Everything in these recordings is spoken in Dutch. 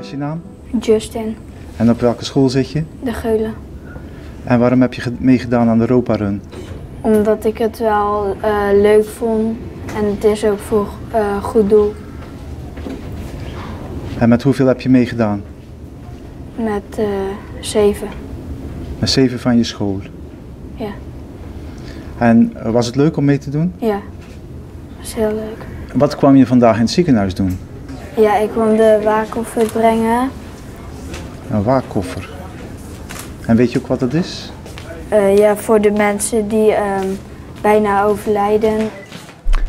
is je naam? Justin, En op welke school zit je? de Geulen. En waarom heb je meegedaan aan de Europa Run? Omdat ik het wel leuk vond en het is ook voor goed doel. En met hoeveel heb je meegedaan? Met 7. Met 7 van je school. Ja. En was het leuk om mee te doen? Ja, dat is heel leuk. Wat kwam je vandaag in het ziekenhuis doen? Ja, ik kwam de waakkoffer brengen. Een waakkoffer. En weet je ook wat dat is? Ja, voor de mensen die bijna overlijden.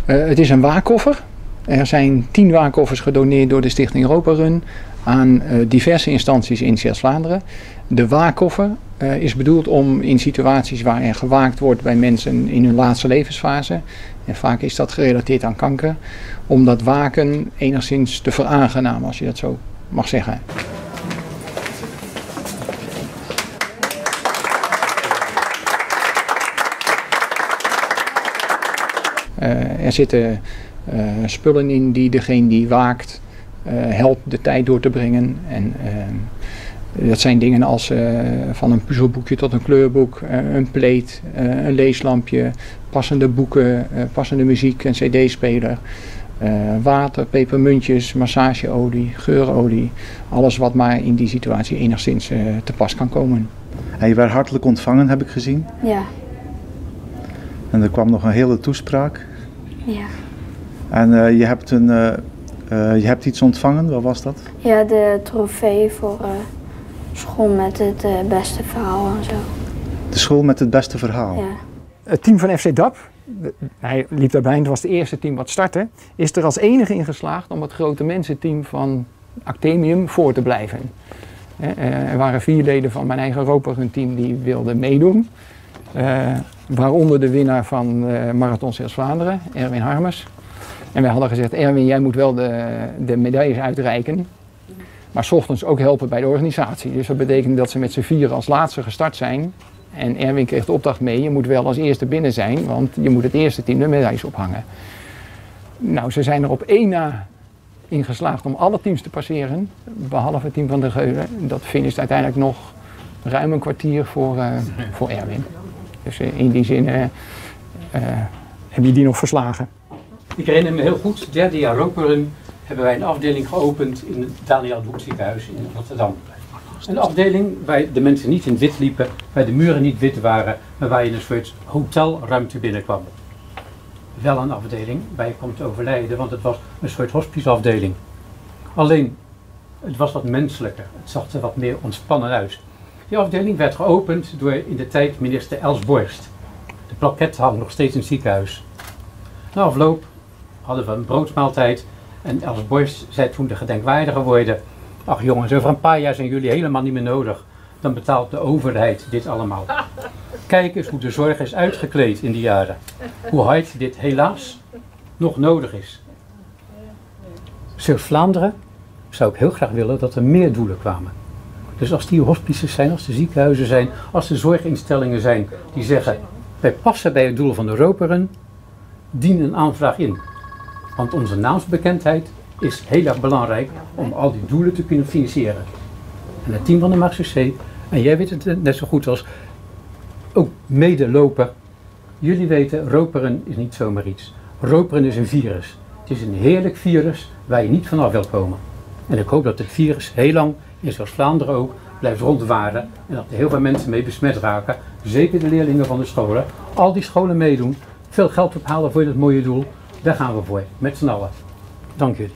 Het is een waakkoffer. Er zijn 10 waakkoffers gedoneerd door de Stichting Europa Run aan diverse instanties in Zeeuws-Vlaanderen. De waakkoffer is bedoeld om in situaties waar er gewaakt wordt bij mensen in hun laatste levensfase, en vaak is dat gerelateerd aan kanker, om dat waken enigszins te veraangenamen, als je dat zo mag zeggen. Er zitten spullen in die degene die waakt helpt de tijd door te brengen. En dat zijn dingen als van een puzzelboekje tot een kleurboek, een pleet, een leeslampje, passende boeken, passende muziek, een cd-speler, water, pepermuntjes, massageolie, geurolie. Alles wat maar in die situatie enigszins te pas kan komen. En je werd hartelijk ontvangen, heb ik gezien. Ja. En er kwam nog een hele toespraak. Ja. En je hebt iets ontvangen, wat was dat? Ja, de trofee voor school met het beste verhaal en zo. De school met het beste verhaal. Ja. Het team van FC DAP, hij liep daarbij, het was het eerste team wat startte, is er als enige in geslaagd om het grote mensenteam van Actemium voor te blijven. Er waren 4 leden van mijn eigen Europa Run team die wilden meedoen. Waaronder de winnaar van Marathon Zeeuws-Vlaanderen, Erwin Harmers. En wij hadden gezegd, Erwin, jij moet wel de medailles uitreiken, maar 's ochtends ook helpen bij de organisatie. Dus dat betekent dat ze met z'n 4 als laatste gestart zijn. En Erwin kreeg de opdracht mee, je moet wel als eerste binnen zijn, want je moet het eerste team de medailles ophangen. Nou, ze zijn er op 1 na in geslaagd om alle teams te passeren, behalve het team van de Geulen. Dat finisht uiteindelijk nog ruim een kwartier voor Erwin. Dus in die zin heb je die nog verslagen. Ik herinner me heel goed, het 3e jaar Europa Run hebben wij een afdeling geopend in het Daniel Boek ziekenhuis in Rotterdam. Een afdeling waar de mensen niet in het wit liepen, waar de muren niet wit waren, maar waar je een soort hotelruimte binnenkwam. Wel een afdeling waar je komt te overlijden, want het was een soort hospiceafdeling. Alleen, het was wat menselijker, het zag er wat meer ontspannen uit. Die afdeling werd geopend door in de tijd minister Els Borst. De plaquet hangt nog steeds in het ziekenhuis. Na afloop hadden we een broodmaaltijd en Els Borst zei toen de gedenkwaardige woorden: ach jongens, over een paar jaar zijn jullie helemaal niet meer nodig. Dan betaalt de overheid dit allemaal. Kijk eens hoe de zorg is uitgekleed in die jaren. Hoe hard dit helaas nog nodig is. Zeeuws-Vlaanderen zou ik heel graag willen dat er meer doelen kwamen. Dus als die hospices zijn, als de ziekenhuizen zijn, als de zorginstellingen zijn die zeggen: wij passen bij het doel van de Europa Run, dien een aanvraag in. Want onze naamsbekendheid is heel erg belangrijk om al die doelen te kunnen financieren. En het team van de MACCC, en jij weet het net zo goed als ook medeloper, jullie weten, Europa Run is niet zomaar iets. Europa Run is een virus. Het is een heerlijk virus waar je niet vanaf wilt komen. En ik hoop dat het virus heel lang, in Zeeuws-Vlaanderen ook, blijft rondwaren en dat er heel veel mensen mee besmet raken. Zeker de leerlingen van de scholen. Al die scholen meedoen, veel geld ophalen voor dit mooie doel. Daar gaan we voor, met z'n allen. Dank jullie.